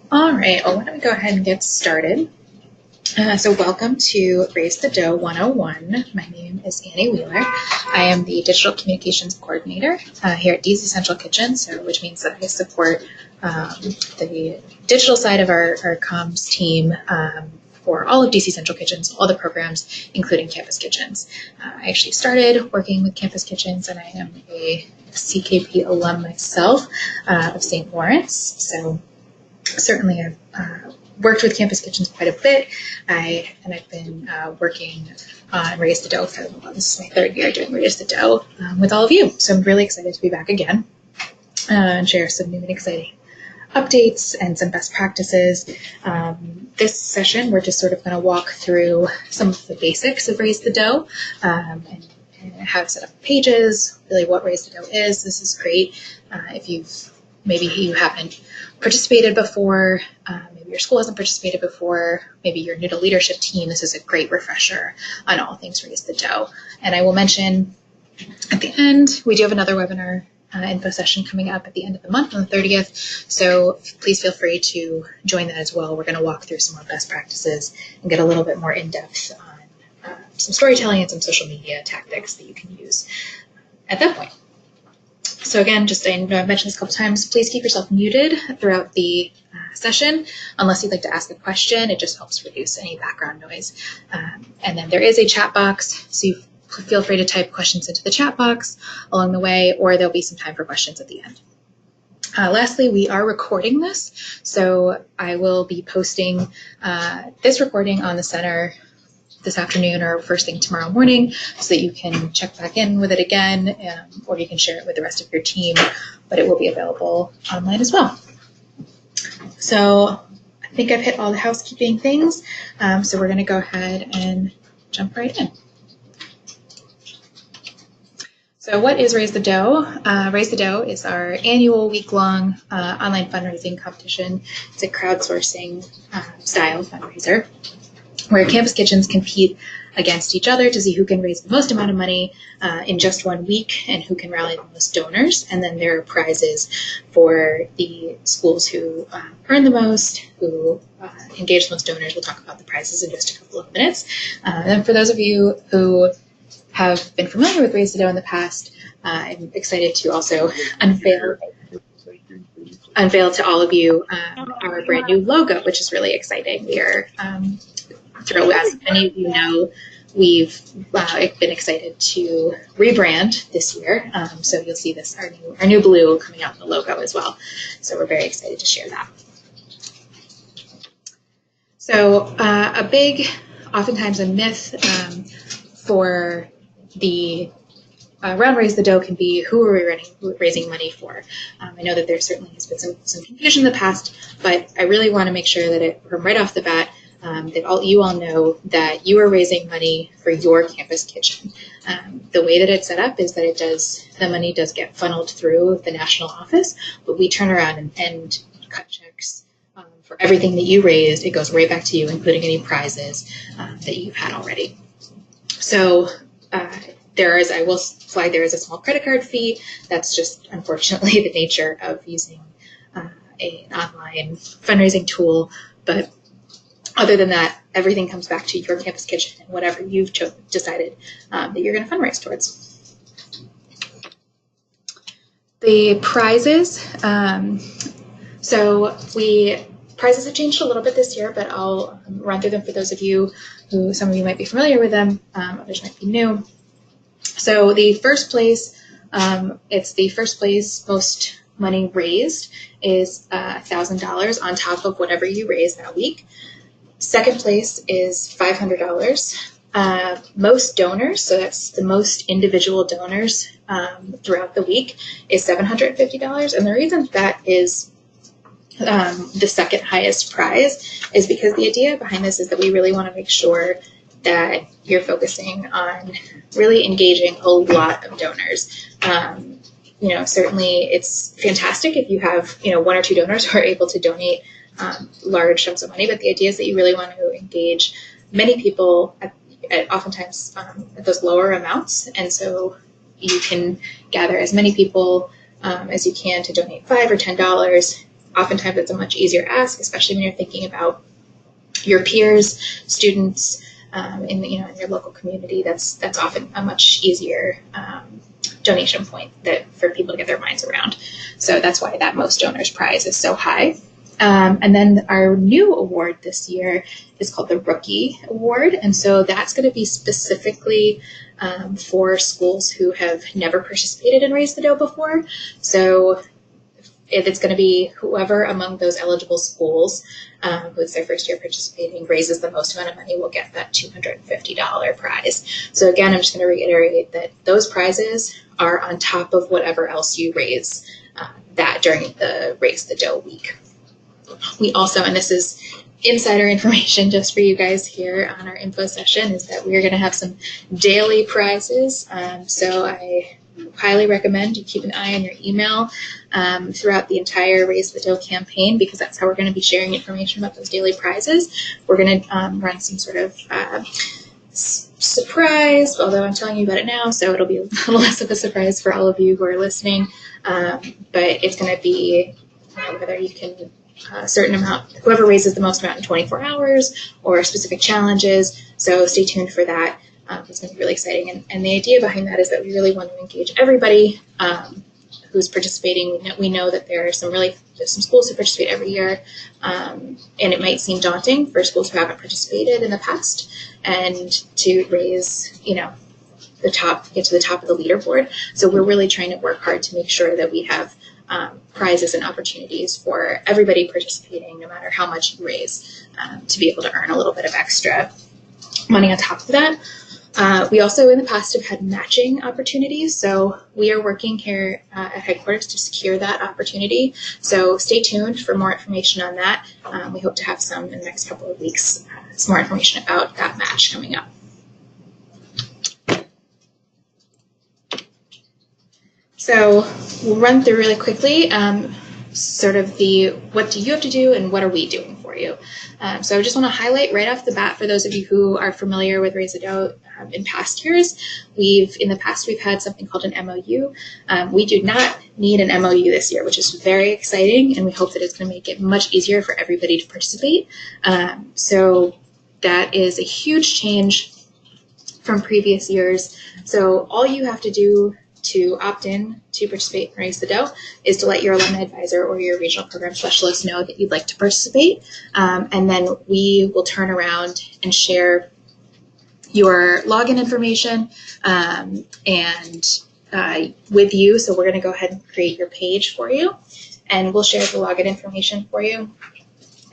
All right, well, why don't we go ahead and get started. So welcome to Raise the Dough 101. My name is Annie Wheeler. I am the Digital Communications Coordinator here at DC Central Kitchen, which means that I support the digital side of our comms team for all of DC Central Kitchens, all the programs, including Campus Kitchens. I actually started working with Campus Kitchens, and I am a CKP alum myself of St. Lawrence. So certainly I've worked with Campus Kitchens quite a bit. I've been working on Raise the Dough this is my third year doing Raise the Dough with all of you. So I'm really excited to be back again and share some new and exciting updates and some best practices. This session, we're just sort of going to walk through some of the basics of Raise the Dough and how to set up pages, really what Raise the Dough is. This is great if maybe you haven't participated before, maybe your school hasn't participated before, maybe you're new to leadership team. This is a great refresher on all things Raise the Dough. And I will mention at the end, we do have another webinar info session coming up at the end of the month on the 30th. So please feel free to join that as well. We're going to walk through some more best practices and get a little bit more in depth on some storytelling and some social media tactics that you can use at that point. So again, I know I've mentioned this a couple times, please keep yourself muted throughout the session, unless you'd like to ask a question. It just helps reduce any background noise. And then there is a chat box, so you feel free to type questions into the chat box along the way, or there'll be some time for questions at the end. Lastly, we are recording this, so I will be posting this recording on the center this afternoon or first thing tomorrow morning so that you can check back in with it again, or you can share it with the rest of your team, but it will be available online as well. So I think I've hit all the housekeeping things, so we're going to go ahead and jump right in. So what is Raise the Dough? Raise the Dough is our annual week-long online fundraising competition. It's a crowdsourcing style fundraiser where campus kitchens compete against each other to see who can raise the most amount of money in just 1 week and who can rally the most donors. And then there are prizes for the schools who earn the most, who engage the most donors. We'll talk about the prizes in just a couple of minutes. And for those of you who have been familiar with Raise the Dough in the past, I'm excited to also unveil to all of you our brand new logo, which is really exciting. We are thrilled. As many of you know, we've been excited to rebrand this year. So you'll see this, our new blue coming out in the logo as well. So we're very excited to share that. So oftentimes a myth for the around Raise the Dough can be, who are we raising money for? I know that there certainly has been some confusion in the past, but I really want to make sure that from right off the bat, that you all know that you are raising money for your campus kitchen. The way that it's set up is that the money does get funneled through the national office, but we turn around and cut checks for everything that you raised. It goes right back to you, including any prizes that you've had already. So I will flag there is a small credit card fee. That's just unfortunately the nature of using an online fundraising tool. But other than that, everything comes back to your campus kitchen and whatever you've decided that you're going to fundraise towards. The prizes. Prizes have changed a little bit this year, but I'll run through them for those of you who, some of you might be familiar with them, others might be new. So the first place, it's the first place most money raised is $1,000 on top of whatever you raise that week. Second place is $500. Most donors, so that's the most individual donors throughout the week, is $750. And the reason that is the second highest prize is because the idea behind this is that we really want to make sure that you're focusing on really engaging a lot of donors. Certainly it's fantastic if you have, 1 or 2 donors who are able to donate large sums of money, but the idea is that you really want to engage many people at oftentimes at those lower amounts. And so you can gather as many people as you can to donate $5 or $10. oftentimes it's a much easier ask, especially when you're thinking about your peers, students, in your local community. That's often a much easier donation point that for people to get their minds around. So that's why that Most Donors Prize is so high. And then our new award this year is called the Rookie Award. And so that's going to be specifically for schools who have never participated in Raise the Dough before. So if it's going to be whoever among those eligible schools who's their first year participating raises the most amount of money will get that $250 prize. So again, I'm just going to reiterate that those prizes are on top of whatever else you raise that during the Raise the Dough week. We also, and this is insider information just for you guys here on our info session, is that we're going to have some daily prizes. So I highly recommend you keep an eye on your email throughout the entire Raise the Dough campaign, because that's how we're going to be sharing information about those daily prizes. We're going to run some sort of surprise, although I'm telling you about it now, so it'll be a little less of a surprise for all of you who are listening. But it's going to be whether you can a certain amount, whoever raises the most amount in 24 hours, or specific challenges. So stay tuned for that. It's going to be really exciting. And the idea behind that is that we really want to engage everybody who's participating. We know that there's some schools who participate every year, and it might seem daunting for schools who haven't participated in the past, and to raise, get to the top of the leaderboard. So we're really trying to work hard to make sure that we have prizes and opportunities for everybody participating, no matter how much you raise, to be able to earn a little bit of extra money on top of that. We also in the past have had matching opportunities, so we are working here at headquarters to secure that opportunity. So stay tuned for more information on that. We hope to have some in the next couple of weeks, some more information about that match coming up. So we'll run through really quickly sort of the what do you have to do and what are we doing for you. So I just want to highlight right off the bat, for those of you who are familiar with Raise the Dough in past years, in the past we've had something called an MOU. We do not need an MOU this year, which is very exciting, and we hope that it's going to make it much easier for everybody to participate. So that is a huge change from previous years. So all you have to do to opt in to participate in Raise the Dough is to let your alumni advisor or your regional program specialist know that you'd like to participate. And then we will turn around and share your login information with you. So we're going to go ahead and create your page for you, and we'll share the login information for you.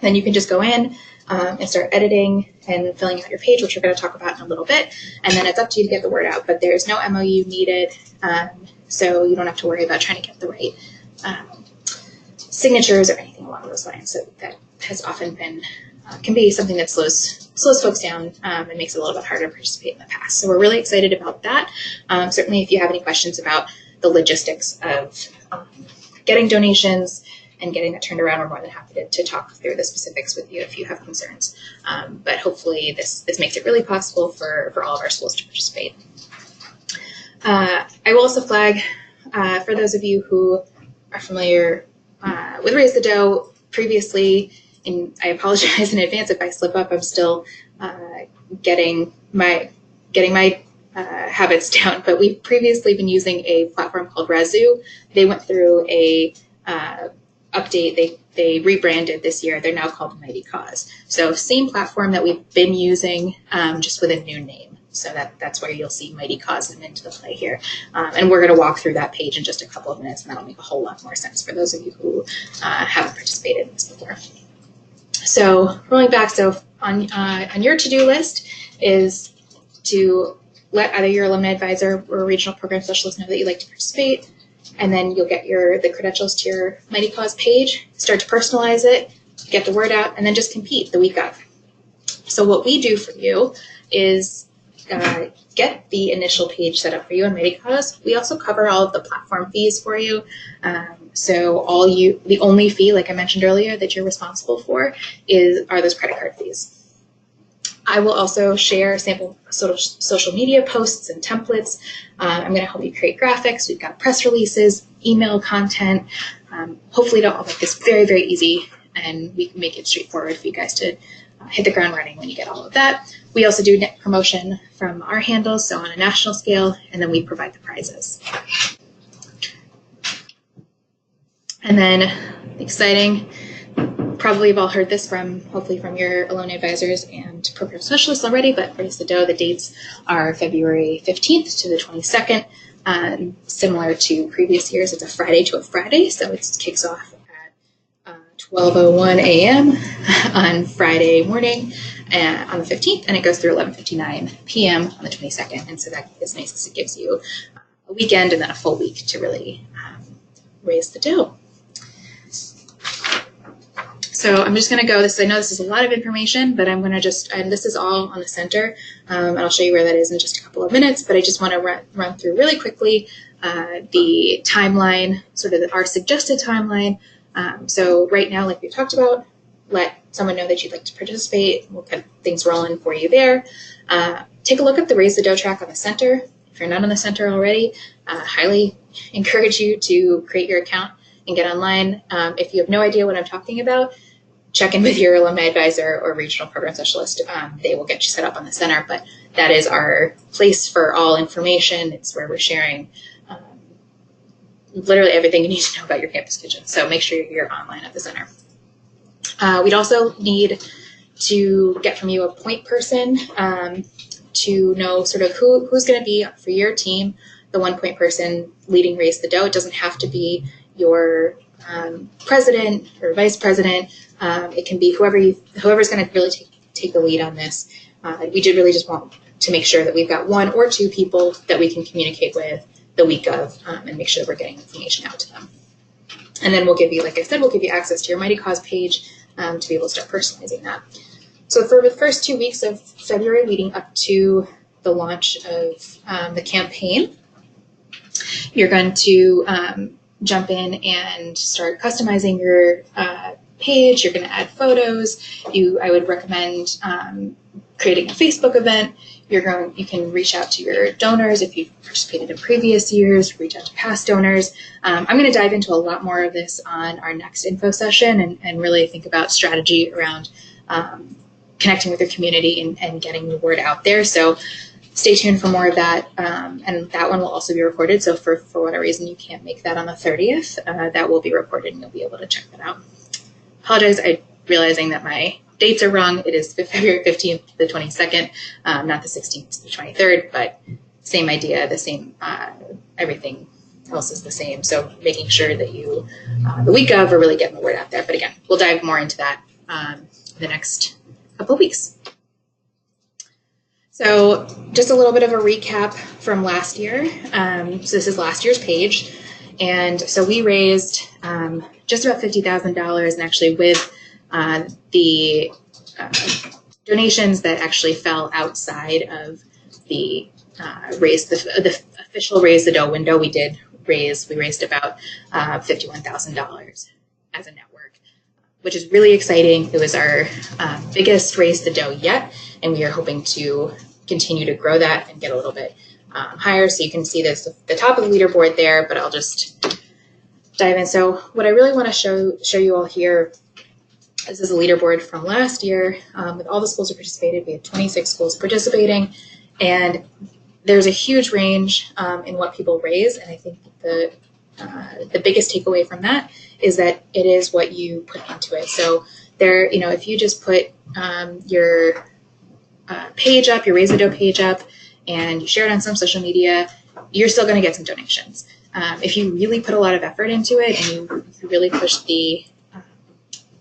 Then you can just go in and start editing and filling out your page, which we're going to talk about in a little bit. And then it's up to you to get the word out, but there's no MOU needed, so you don't have to worry about trying to get the right signatures or anything along those lines. So that has often been, can be something that slows folks down and makes it a little bit harder to participate in the past. So we're really excited about that. Certainly if you have any questions about the logistics of getting donations and getting that turned around, we're more than happy to talk through the specifics with you if you have concerns. But hopefully this makes it really possible for all of our schools to participate. I will also flag, for those of you who are familiar with Raise the Dough previously, and I apologize in advance if I slip up, I'm still getting my habits down, but we've previously been using a platform called Razoo. They went through a update. They rebranded this year. They're now called Mighty Cause. So same platform that we've been using, just with a new name. So that's where you'll see Mighty Cause come into the play here. And we're going to walk through that page in just a couple of minutes, and that'll make a whole lot more sense for those of you who haven't participated in this before. So rolling back, so on your to-do list is to let either your alumni advisor or regional program specialist know that you'd like to participate. And then you'll get the credentials to your Mighty Cause page, start to personalize it, get the word out, and then just compete the week of. So what we do for you is get the initial page set up for you on Mighty Cause. We also cover all of the platform fees for you. So the only fee, like I mentioned earlier, that you're responsible for are those credit card fees. I will also share sample social media posts and templates. I'm going to help you create graphics. We've got press releases, email content. Hopefully I'll make this very, very easy, and we can make it straightforward for you guys to hit the ground running when you get all of that. We also do net promotion from our handles, so on a national scale, and then we provide the prizes. And then exciting, probably you've all heard this hopefully from your alumni advisors and program specialists already, but Raise the Dough, the dates are February 15th to the 22nd. Similar to previous years, it's a Friday to a Friday, so it kicks off at 12:01 a.m. on Friday morning on the 15th, and it goes through 11:59 p.m. on the 22nd. And so that is nice because it gives you a weekend and then a full week to really raise the dough. So I'm just going to go, I know this is a lot of information, but I'm going to and this is all on the center, and I'll show you where that is in just a couple of minutes, but I just want to run through really quickly the timeline, sort of our suggested timeline. So right now, like we talked about, let someone know that you'd like to participate. We'll get things rolling for you there. Take a look at the Raise the Dough track on the center. If you're not on the center already, highly encourage you to create your account and get online. If you have no idea what I'm talking about, check in with your alumni advisor or regional program specialist. They will get you set up on the center, but that is our place for all information. It's where we're sharing literally everything you need to know about your campus kitchen. So make sure you're online at the center. We'd also need to get from you a point person to know sort of who's going to be for your team, the 1 point person leading Raise the Dough. It doesn't have to be your president or vice president. It can be whoever's going to really take the lead on this. We did really just want to make sure that we've got 1 or 2 people that we can communicate with the week of and make sure that we're getting information out to them. And then we'll give you, like I said, we'll give you access to your Mighty Cause page to be able to start personalizing that. So for the first 2 weeks of February leading up to the launch of the campaign, you're going to jump in and start customizing your page. You're going to add photos. I would recommend creating a Facebook event. You can reach out to your donors if you've participated in previous years, reach out to past donors. I'm going to dive into a lot more of this on our next info session and really think about strategy around connecting with your community and getting the word out there. So stay tuned for more of that. And that one will also be recorded. So for whatever reason you can't make that on the 30th, that will be recorded and you'll be able to check that out. Apologize, I'm realizing that my dates are wrong. It is February 15th to the 22nd, not the 16th to the 23rd, but same idea, the same, everything else is the same. So making sure that you, the week of, are really getting the word out there. But again, we'll dive more into that the next couple of weeks. So just a little bit of a recap from last year. So this is last year's page. And so we raised just about $50,000, and actually with the donations that actually fell outside of the the official Raise the Dough window, we raised about $51,000 as a network, which is really exciting. It was our biggest Raise the Dough yet, and we are hoping to continue to grow that and get a little bit higher. So you can see this the top of the leaderboard there, but I'll just dive in. So what I really want to show you all here, this is a leaderboard from last year with all the schools that participated. We had 26 schools participating, and there's a huge range in what people raise. And I think the biggest takeaway from that is that it is what you put into it. So there, if you just put your page up, your Raise the Dough page up, and you share it on some social media, you're still going to get some donations. If you really put a lot of effort into it and you really push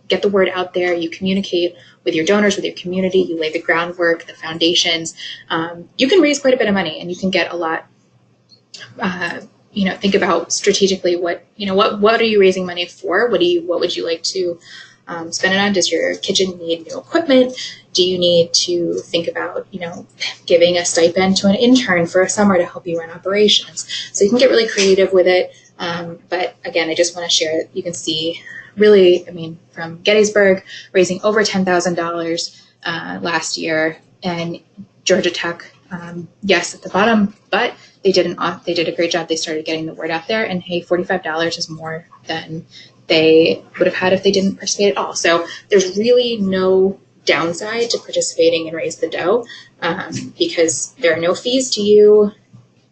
get the word out there, you communicate with your donors, with your community, you lay the groundwork, the foundations, you can raise quite a bit of money, and you can get a lot. Think about strategically what are you raising money for? What would you like to spend it on? Does your kitchen need new equipment? Do you need to think about, giving a stipend to an intern for a summer to help you run operations? So you can get really creative with it. But again, I just want to share, you can see really, from Gettysburg raising over $10,000 last year, and Georgia Tech yes, at the bottom, but they did a great job. They started getting the word out there, and hey, $45 is more than they would have had if they didn't participate at all. So there's really no downside to participating in Raise the Dough, because there are no fees to you.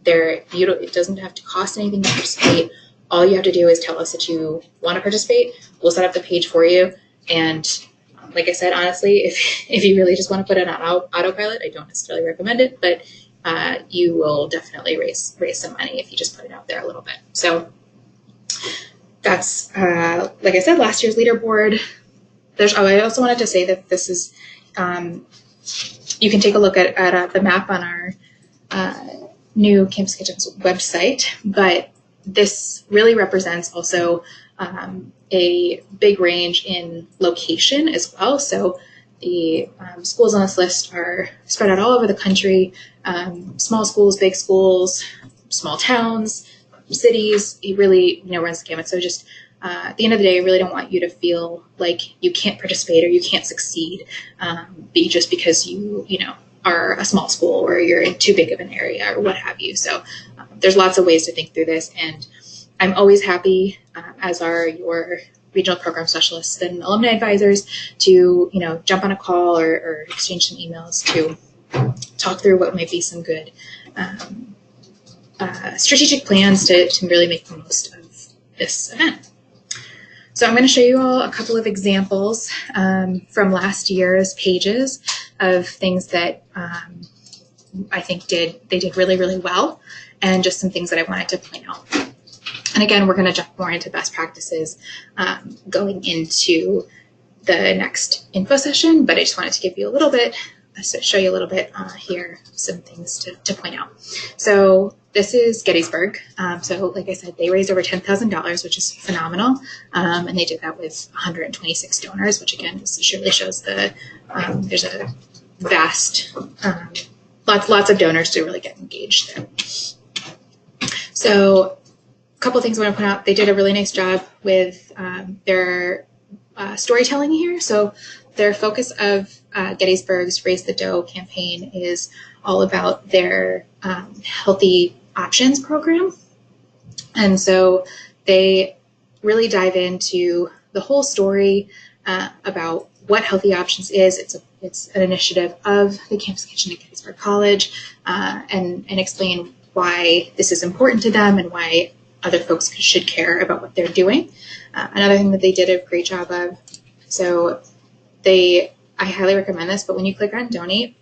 It doesn't have to cost anything to participate. All you have to do is tell us that you want to participate. We'll set up the page for you. And like I said, honestly, if you really just want to put it on autopilot, I don't necessarily recommend it, but you will definitely raise some money if you just put it out there a little bit. So that's, like I said, last year's leaderboard. I also wanted to say that this is, you can take a look at the map on our new Campus Kitchens website, but this really represents also a big range in location as well. So the schools on this list are spread out all over the country, small schools, big schools, small towns, cities. It really runs the gamut. So just at the end of the day, I really don't want you to feel like you can't participate or you can't succeed just because you are a small school or you're in too big of an area or what have you. So there's lots of ways to think through this, and I'm always happy, as are your regional program specialists and alumni advisors, to jump on a call or exchange some emails to talk through what might be some good strategic plans to really make the most of this event. So I'm going to show you all a couple of examples from last year's pages of things that I think they did really, really well, and just some things that I wanted to point out. And again, we're going to jump more into best practices going into the next info session, but I just wanted to give you a little bit, show you a little bit here, some things to point out. So this is Gettysburg. So like I said, they raised over $10,000, which is phenomenal. And they did that with 126 donors, which again, surely shows there's a vast, lots of donors to really get engaged there. So a couple of things I want to point out. They did a really nice job with their storytelling here. So their focus of Gettysburg's Raise the Dough campaign is all about their healthy options program. And so they really dive into the whole story about what Healthy Options is. It's an initiative of the Campus Kitchen at Gettysburg College, and explain why this is important to them and why other folks should care about what they're doing. Another thing that they did a great job of, so I highly recommend this, but when you click on donate,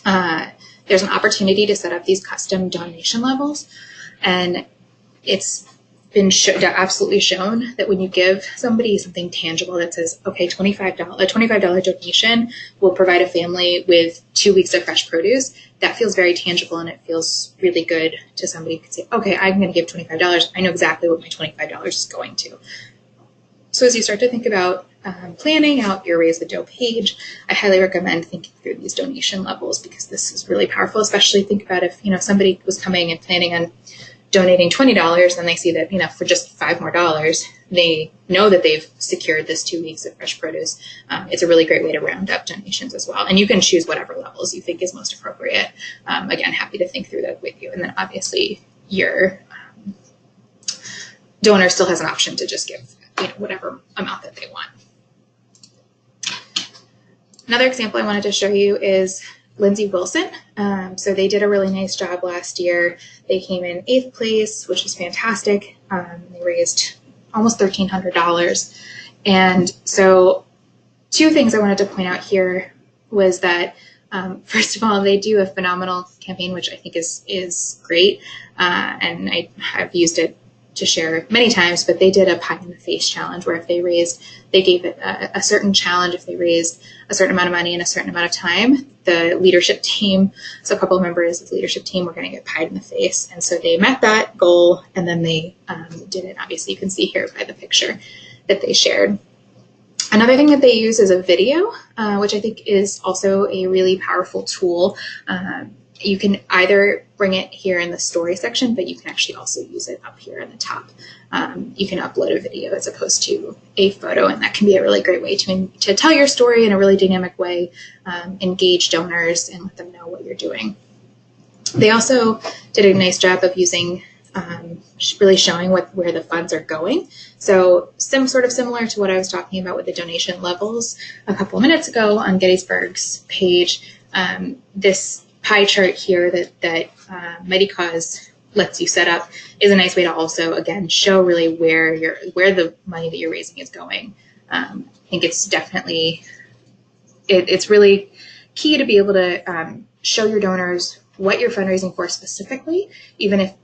there's an opportunity to set up these custom donation levels. And it's been absolutely shown that when you give somebody something tangible that says, okay, a $25 donation will provide a family with 2 weeks of fresh produce, that feels very tangible, and it feels really good to somebody who can say, okay, I'm going to give $25. I know exactly what my $25 is going to. So as you start to think about planning out your Raise the Dough page, I highly recommend thinking through these donation levels, because this is really powerful. Especially think about if somebody was coming and planning on donating $20, and they see that for just $5 more, they know that they've secured this 2 weeks of fresh produce. It's a really great way to round up donations as well, and you can choose whatever levels you think is most appropriate. Again, happy to think through that with you, and then obviously your donor still has an option to just give whatever amount that they want. Another example I wanted to show you is Lindsay Wilson. So they did a really nice job last year. They came in 8th place, which is fantastic. They raised almost $1,300. And so 2 things I wanted to point out here was that, first of all, they do a phenomenal campaign, which I think is great. And I've used it to share many times, but they did a pie in the face challenge where if they gave it a certain challenge. If they raised a certain amount of money in a certain amount of time, the leadership team, so a couple of members of the leadership team were going to get pied in the face. And so they met that goal, and then they did it. Obviously, you can see here by the picture that they shared. Another thing that they use is a video, which I think is also a really powerful tool. You can either bring it here in the story section, but you can actually also use it up here in the top. You can upload a video as opposed to a photo, and that can be a really great way to tell your story in a really dynamic way, engage donors, and let them know what you're doing. They also did a nice job of using really showing where the funds are going. So sort of similar to what I was talking about with the donation levels a couple of minutes ago on Gettysburg's page, this pie chart here that Mighty Cause lets you set up is a nice way to also, again, show really where the money that you're raising is going. I think it's definitely, it's really key to be able to show your donors what you're fundraising for specifically, even if,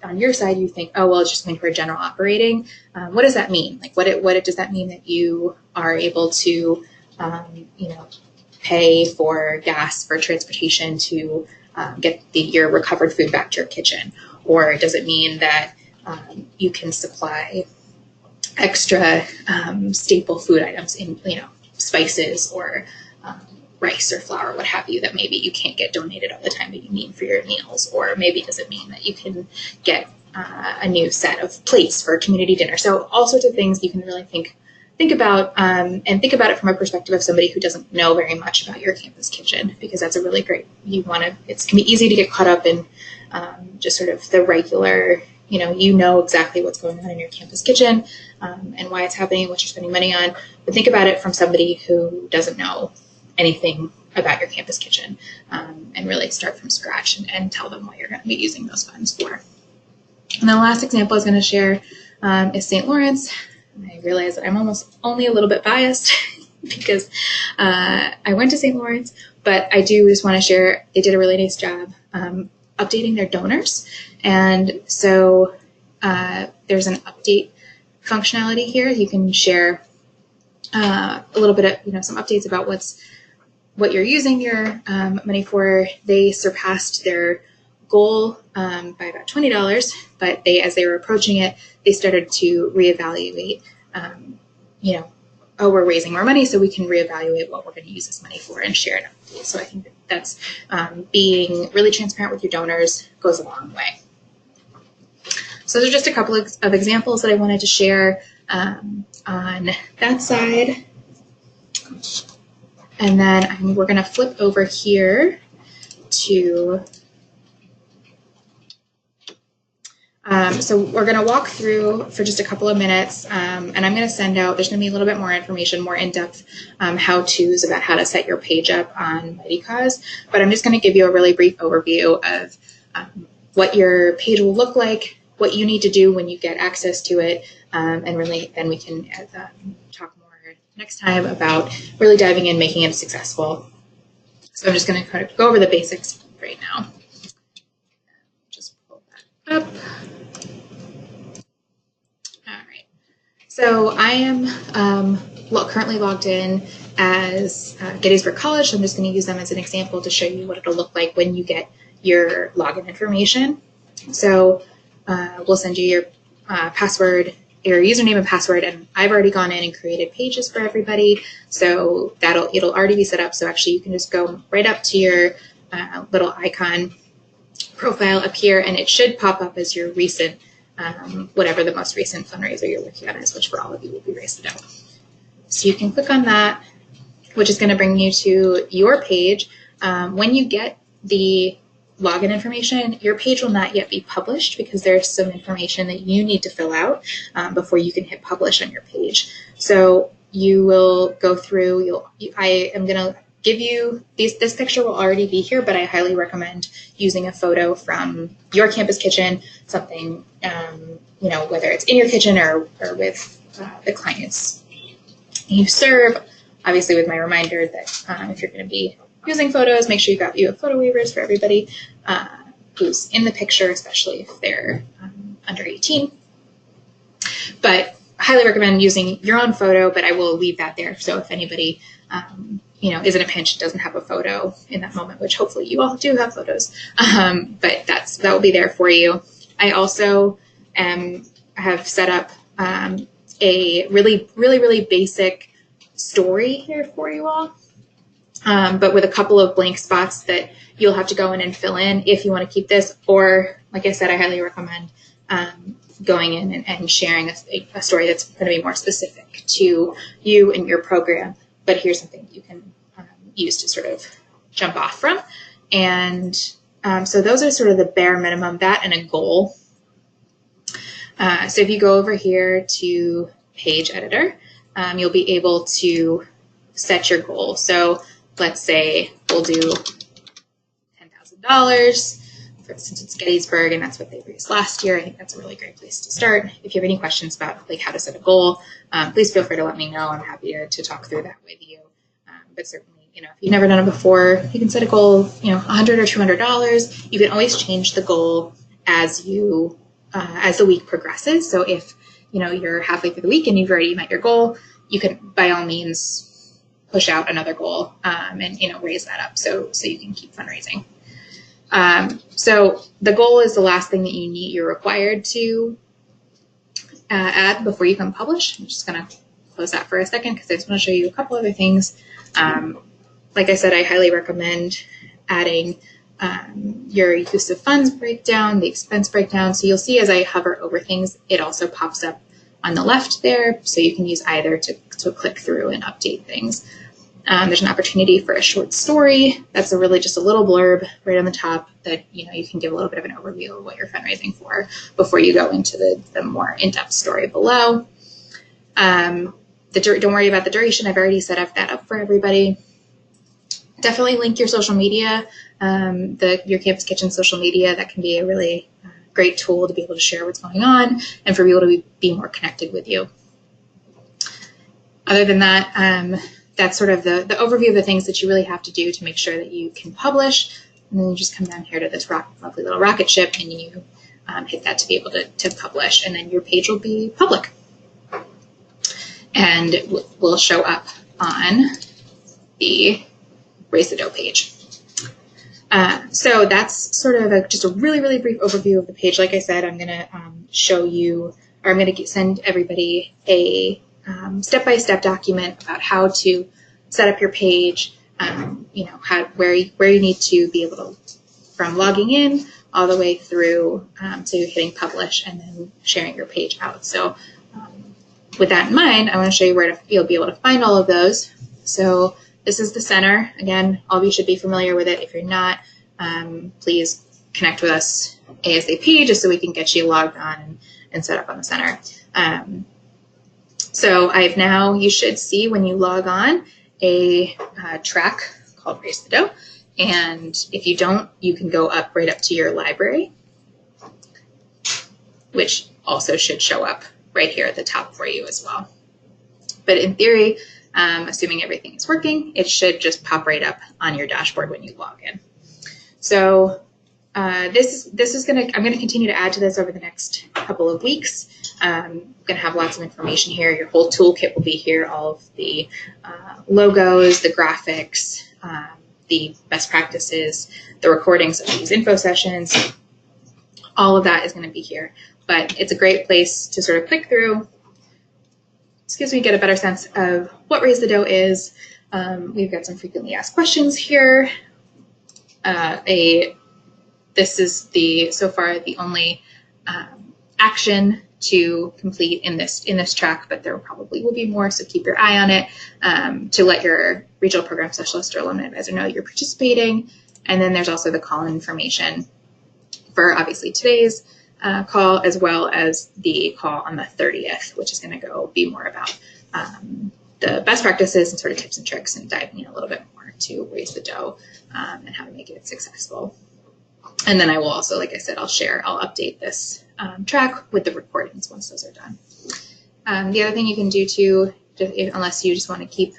on your side, you think, oh, well, it's just going for general operating. What does that mean? Like, what does that mean that you are able to, pay for gas, for transportation to get your recovered food back to your kitchen? Or does it mean that you can supply extra staple food items in, spices or rice or flour, what have you, that maybe you can't get donated all the time that you need for your meals? Or maybe does it mean that you can get a new set of plates for a community dinner? So all sorts of things you can really think about, and think about it from a perspective of somebody who doesn't know very much about your campus kitchen, because that's a really great, it can be easy to get caught up in just sort of the regular, exactly what's going on in your campus kitchen and why it's happening, what you're spending money on. But think about it from somebody who doesn't know anything about your campus kitchen, and really start from scratch and tell them what you're going to be using those funds for. And the last example I was going to share is St. Lawrence. I realize that I'm almost only a little bit biased because I went to St. Lawrence, but I do just want to share they did a really nice job updating their donors. And so there's an update functionality here. You can share a little bit of, some updates about what you're using your money for. They surpassed their goal by about $20, but as they were approaching it, they started to reevaluate, we're raising more money, so we can reevaluate what we're going to use this money for and share it. So I think that's being really transparent with your donors goes a long way. So those are just a couple of examples that I wanted to share on that side. And then we're going to flip over here to, so we're going to walk through for just a couple of minutes, and I'm going to send out, there's going to be a little bit more information, more in-depth how-tos about how to set your page up on Mighty Cause, but I'm just going to give you a really brief overview of what your page will look like, what you need to do when you get access to it, and really then we can talk more next time about really diving in, making it successful. So I'm just going to kind of go over the basics right now. Just pull that up. All right. So I am currently logged in as Gettysburg College. So I'm just going to use them as an example to show you what it'll look like when you get your login information. So we'll send you your password, your username and password, and I've already gone in and created pages for everybody, so it'll already be set up. So actually you can just go right up to your little icon profile up here, and it should pop up as your recent, whatever the most recent fundraiser you're working on is, which for all of you will be Raise the Dough. So you can click on that, which is going to bring you to your page. When you get the login information, your page will not yet be published because there's some information that you need to fill out before you can hit publish on your page. So you will go through, I am going to give you, this picture will already be here, but I highly recommend using a photo from your campus kitchen, something, whether it's in your kitchen or with the clients you serve. Obviously with my reminder that if you're going to be using photos, make sure you have photo waivers for everybody who's in the picture, especially if they're under 18. But I highly recommend using your own photo, but I will leave that there. So if anybody, is in a pinch and doesn't have a photo in that moment, which hopefully you all do have photos, but that will be there for you. I also have set up a really, really, really basic story here for you all. But with a couple of blank spots that you'll have to go in and fill in if you want to keep this, or like I said, I highly recommend going in and sharing a story that's going to be more specific to you and your program. But here's something you can use to sort of jump off from. And So those are sort of the bare minimum, that and a goal. So if you go over here to Page Editor, you'll be able to set your goal. So let's say we'll do $10,000. For instance, it's Gettysburg, and that's what they raised last year. I think that's a really great place to start. If you have any questions about like how to set a goal, please feel free to let me know. I'm happy to talk through that with you. But certainly, if you've never done it before, you can set a goal, $100 or $200. You can always change the goal as the week progresses. So if you're halfway through the week and you've already met your goal, you can by all means push out another goal and raise that up so you can keep fundraising. So the goal is the last thing that you're required to add before you can publish. I'm just going to close that for a second because I just want to show you a couple other things. Like I said, I highly recommend adding your use of funds breakdown, the expense breakdown. So you'll see as I hover over things, it also pops up on the left there. So you can use either to click through and update things. There's an opportunity for a short story. That's really just a little blurb right on the top that you can give a little bit of an overview of what you're fundraising for before you go into the more in-depth story below. Don't worry about the duration. I've already set that up for everybody. Definitely link your social media, your Campus Kitchen social media. That can be a really great tool to be able to share what's going on and for people to be more connected with you. Other than that, that's sort of the overview of the things that you really have to do to make sure that you can publish. And then you just come down here to this lovely little rocket ship and you hit that to be able to publish. And then your page will be public and will show up on the Raise the Dough page. So that's sort of just a really, really brief overview of the page. Like I said, I'm going to show you, or I'm going to send everybody a step-by-step document about how to set up your page, where you need to be able to, from logging in all the way through to hitting publish and then sharing your page out. So with that in mind, I want to show you where you'll be able to find all of those. So this is the center. Again, all of you should be familiar with it. If you're not, please connect with us ASAP just so we can get you logged on and set up on the center. So you should see when you log on a track called Raise the Dough. And if you don't, you can go right up to your library, which also should show up right here at the top for you as well. But in theory, assuming everything is working, it should just pop right up on your dashboard when you log in. So I'm going to continue to add to this over the next couple of weeks. I'm going to have lots of information here. Your whole toolkit will be here. All of the logos, the graphics, the best practices, the recordings of these info sessions. All of that is going to be here. But it's a great place to sort of click through. Excuse me, get a better sense of what Raise the Dough is. We've got some frequently asked questions here. This is so far the only action to complete in this track, but there probably will be more, so keep your eye on it to let your regional program specialist or alumni advisor know you're participating. And then there's also the call-in information for obviously today's call, as well as the call on the 30th, which is going to be more about the best practices and sort of tips and tricks and diving in a little bit more to Raise the Dough and how to make it successful. And then I will also, like I said, I'll update this track with the recordings once those are done. The other thing you can do too, unless you just want to keep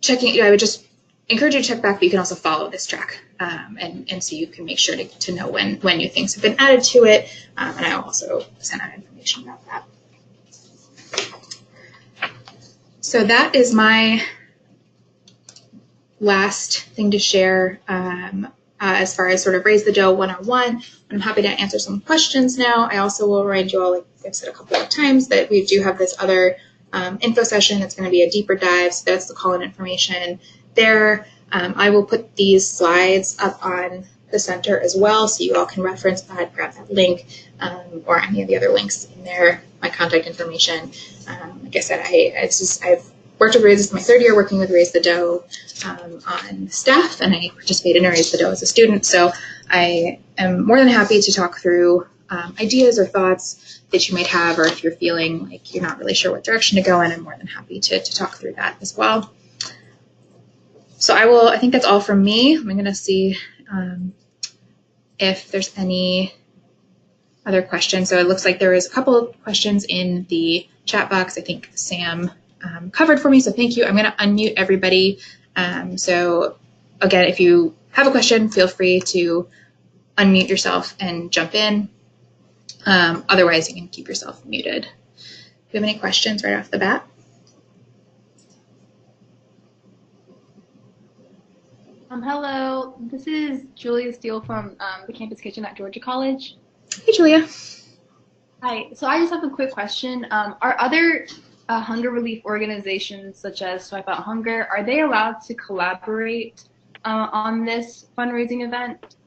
checking, I would just encourage you to check back, but you can also follow this track. And so you can make sure to know when new things have been added to it. And I will also send out information about that. So that is my last thing to share as far as sort of Raise the Dough 101. I'm happy to answer some questions now. I also will remind you all, like I've said a couple of times, that we do have this other info session. It's going to be a deeper dive. So that's the call-in information there. I will put these slides up on the center as well, so you all can reference that, grab that link, or any of the other links in there, my contact information. Like I said, I've worked with Raise. This is my third year working with Raise the Dough on staff, and I participated in Raise the Dough as a student. So I am more than happy to talk through ideas or thoughts that you might have, or if you're feeling like you're not really sure what direction to go in, I'm more than happy to talk through that as well. So I think that's all from me. I'm going to see if there's any other questions. So it looks like there is a couple of questions in the chat box. I think Sam covered for me, so thank you. I'm going to unmute everybody. So again, if you have a question, feel free to unmute yourself and jump in. Otherwise, you can keep yourself muted. Do you have any questions right off the bat? Hello, this is Julia Steele from the Campus Kitchen at Georgia College. Hey, Julia. Hi, so I just have a quick question. Are other hunger relief organizations such as Swipe Out Hunger, are they allowed to collaborate on this fundraising event?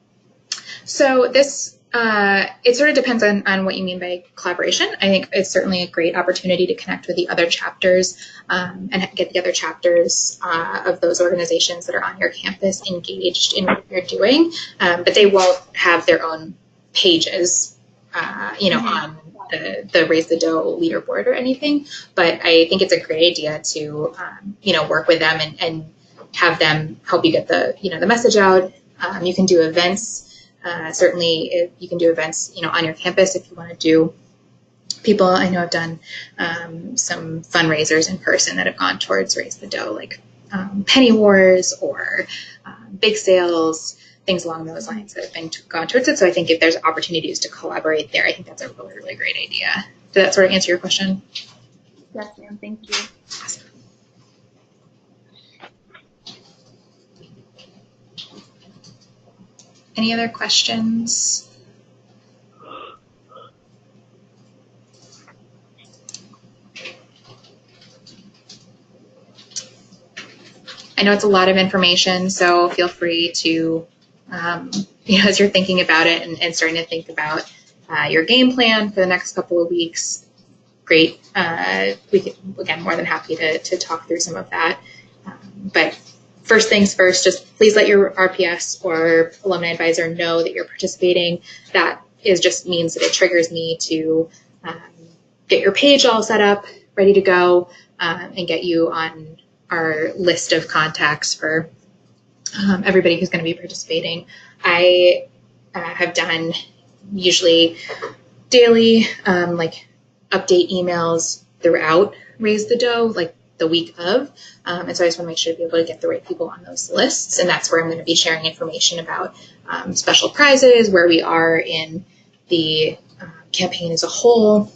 So this, it sort of depends on what you mean by collaboration. I think it's certainly a great opportunity to connect with the other chapters and get the other chapters of those organizations that are on your campus engaged in what you're doing, but they won't have their own pages, on the Raise the Dough leaderboard or anything. But I think it's a great idea to, work with them and have them help you get the message out. You can do events. Certainly, you can do events, on your campus if you want to do. People I know have done some fundraisers in person that have gone towards Raise the Dough, like penny wars or big sales, things along those lines that have gone towards it. So I think if there's opportunities to collaborate there, I think that's a really, really great idea. Did that sort of answer your question? Yes, ma'am. Thank you. Awesome. Any other questions? I know it's a lot of information, so feel free to, as you're thinking about it and starting to think about your game plan for the next couple of weeks, great. We can, again, more than happy to talk through some of that. But first things first, just please let your RPS or alumni advisor know that you're participating. That just means that it triggers me to get your page all set up, ready to go, and get you on our list of contacts for everybody who's going to be participating. I have done usually daily update emails throughout Raise the Dough, like the week of. And so I just want to make sure to be able to get the right people on those lists. And that's where I'm going to be sharing information about special prizes, where we are in the campaign as a whole.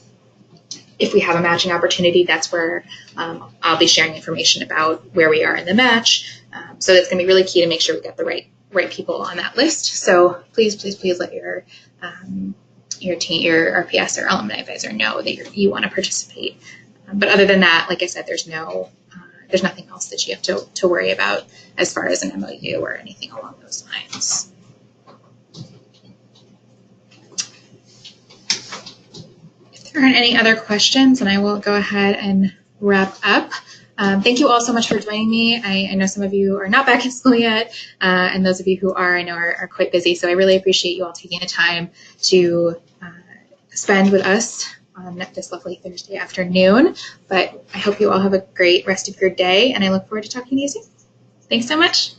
If we have a matching opportunity, that's where I'll be sharing information about where we are in the match. So it's going to be really key to make sure we get the right people on that list. So please, please, please let your team, your RPS or alumni advisor know that you want to participate. But other than that, like I said, there's nothing else that you have to worry about as far as an MOU or anything along those lines. If there aren't any other questions, then I will go ahead and wrap up. Thank you all so much for joining me. I know some of you are not back in school yet, and those of you who are, I know are quite busy. So I really appreciate you all taking the time to spend with us on this lovely Thursday afternoon. But I hope you all have a great rest of your day, and I look forward to talking to you soon. Thanks so much.